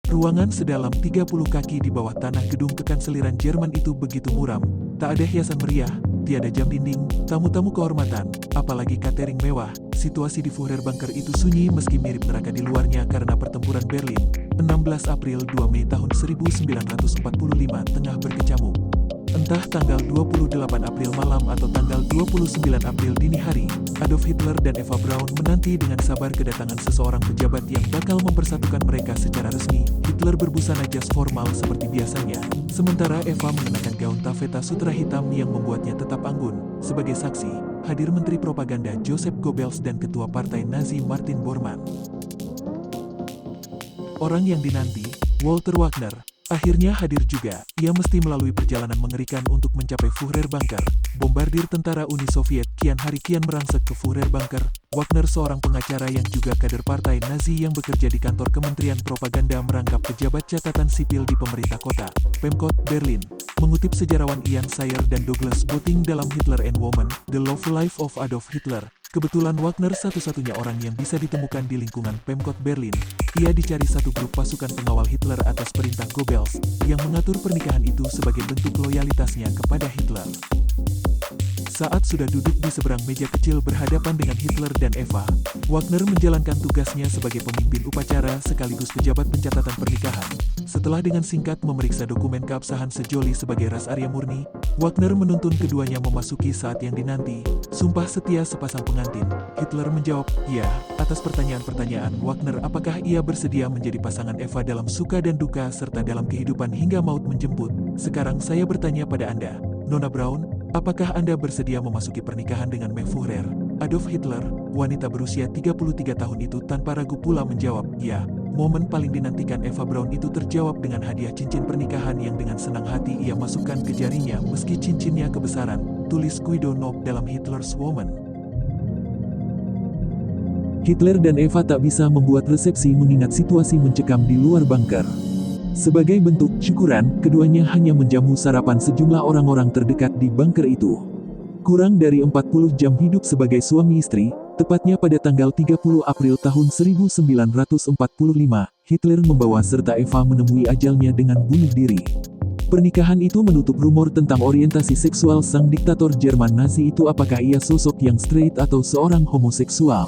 Ruangan sedalam 30 kaki di bawah tanah gedung kekanseliran Jerman itu begitu muram, tak ada hiasan meriah, tiada jam dinding, tamu-tamu kehormatan, apalagi catering mewah. Situasi di Führerbunker itu sunyi meski mirip neraka di luarnya karena pertempuran Berlin, 16 April 2 Mei tahun 1945 tengah berkecamuk. Entah tanggal 28 April malam atau tanggal 29 April dini hari, Adolf Hitler dan Eva Braun menanti dengan sabar kedatangan seseorang pejabat yang bakal mempersatukan mereka secara resmi. Hitler berbusana jas formal seperti biasanya, sementara Eva mengenakan gaun taffeta sutra hitam yang membuatnya tetap anggun. Sebagai saksi, hadir Menteri Propaganda Joseph Goebbels dan Ketua Partai Nazi Martin Bormann. Orang yang dinanti, Walter Wagner, akhirnya hadir juga. Ia mesti melalui perjalanan mengerikan untuk mencapai Führerbunker. Bombardir tentara Uni Soviet kian hari kian merangsek ke Führerbunker. Wagner, seorang pengacara yang juga kader partai Nazi yang bekerja di kantor Kementerian Propaganda, merangkap pejabat catatan sipil di pemerintah kota, Pemkot, Berlin. Mengutip sejarawan Ian Sayer dan Douglas Boting dalam Hitler and Woman, The Love Life of Adolf Hitler, kebetulan Wagner satu-satunya orang yang bisa ditemukan di lingkungan Pemkot Berlin. Ia dicari satu grup pasukan pengawal Hitler atas perintah Goebbels, yang mengatur pernikahan itu sebagai bentuk loyalitasnya kepada Hitler. Saat sudah duduk di seberang meja kecil berhadapan dengan Hitler dan Eva, Wagner menjalankan tugasnya sebagai pemimpin upacara sekaligus pejabat pencatatan pernikahan. Setelah dengan singkat memeriksa dokumen keabsahan sejoli sebagai ras Arya murni, Wagner menuntun keduanya memasuki saat yang dinanti, sumpah setia sepasang pengantin. Hitler menjawab, "Ya." Atas pertanyaan-pertanyaan Wagner apakah ia bersedia menjadi pasangan Eva dalam suka dan duka serta dalam kehidupan hingga maut menjemput. Sekarang saya bertanya pada Anda, Nona Braun, apakah Anda bersedia memasuki pernikahan dengan Mein Führer? Adolf Hitler, wanita berusia 33 tahun itu tanpa ragu pula menjawab, "Ya." Momen paling dinantikan Eva Braun itu terjawab dengan hadiah cincin pernikahan yang dengan senang hati ia masukkan ke jarinya meski cincinnya kebesaran, tulis Guido Knopp dalam Hitler's Woman. Hitler dan Eva tak bisa membuat resepsi mengingat situasi mencekam di luar bunker. Sebagai bentuk syukuran, keduanya hanya menjamu sarapan sejumlah orang-orang terdekat di bunker itu. Kurang dari 40 jam hidup sebagai suami istri, tepatnya pada tanggal 30 April tahun 1945, Hitler membawa serta Eva menemui ajalnya dengan bunuh diri. Pernikahan itu menutup rumor tentang orientasi seksual sang diktator Jerman Nazi itu, apakah ia sosok yang straight atau seorang homoseksual.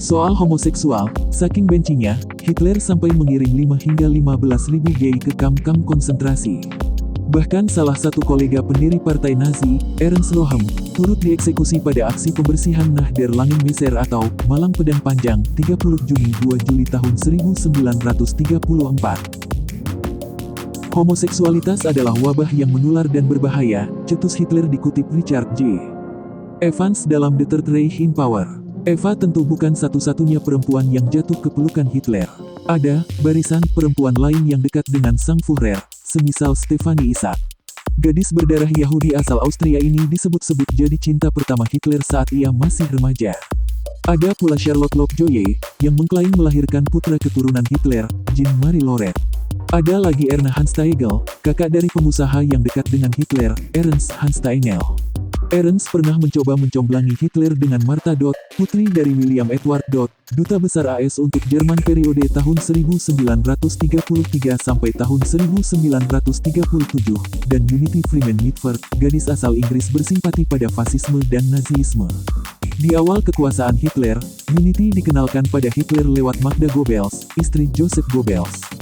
Soal homoseksual, saking bencinya, Hitler sampai mengirim 5 hingga 15.000 gay ke kamp-kamp konsentrasi. Bahkan salah satu kolega pendiri partai Nazi, Ernst Röhm, turut dieksekusi pada aksi pembersihan Nach der Langen Weser atau Malam Pedang Panjang, 30 Juni 2 Juli tahun 1934. Homoseksualitas adalah wabah yang menular dan berbahaya, cetus Hitler dikutip Richard J. Evans dalam The Third Reich in Power. Eva tentu bukan satu-satunya perempuan yang jatuh ke pelukan Hitler. Ada barisan perempuan lain yang dekat dengan sang Führer, semisal Stefanie Isaac. Gadis berdarah Yahudi asal Austria ini disebut-sebut jadi cinta pertama Hitler saat ia masih remaja. Ada pula Charlotte Lovejoy, yang mengklaim melahirkan putra keturunan Hitler, Jean-Marie Loret. Ada lagi Erna Hansteigel, kakak dari pengusaha yang dekat dengan Hitler, Ernst Hansteigel. Ernst pernah mencoba mencomblangi Hitler dengan Martha Dott, putri dari William Edward Dott, duta besar AS untuk Jerman periode tahun 1933 sampai tahun 1937, dan Unity Freeman Mitford, gadis asal Inggris bersimpati pada fasisme dan Nazisme. Di awal kekuasaan Hitler, Unity dikenalkan pada Hitler lewat Magda Goebbels, istri Joseph Goebbels.